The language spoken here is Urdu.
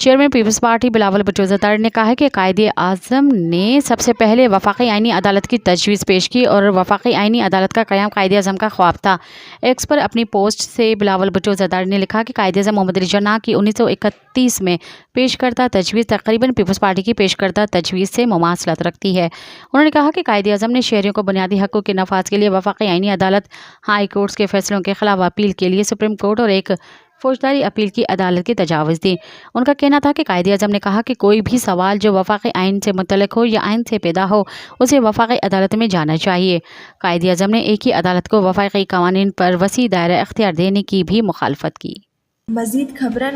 چیئرمین پیپلز پارٹی بلاول بھٹو زرداری نے کہا ہے کہ قائد اعظم نے سب سے پہلے وفاقی آئینی عدالت کی تجویز پیش کی اور وفاقی آئینی عدالت کا قیام قائد اعظم کا خواب تھا۔ ایکس پر اپنی پوسٹ سے بلاول بھٹو زرداری نے لکھا کہ قائد اعظم محمد علی جناح کی 1931 میں پیش کردہ تجویز تقریباً پیپلز پارٹی کی پیش کردہ تجویز سے مماثلت رکھتی ہے۔ انہوں نے کہا کہ قائد اعظم نے شہریوں کو بنیادی حقوق کے نفاذ کے لیے وفاقی آئینی عدالت، ہائی کورٹس کے فیصلوں کے خلاف اپیل کے لیے سپریم کورٹ اور ایک فوجداری اپیل کی عدالت کی تجاویز دی۔ ان کا کہنا تھا کہ قائد اعظم نے کہا کہ کوئی بھی سوال جو وفاقی آئین سے متعلق ہو یا آئین سے پیدا ہو اسے وفاقی عدالت میں جانا چاہیے۔ قائد اعظم نے ایک ہی عدالت کو وفاقی قوانین پر وسیع دائرہ اختیار دینے کی بھی مخالفت کی۔ مزید خبرن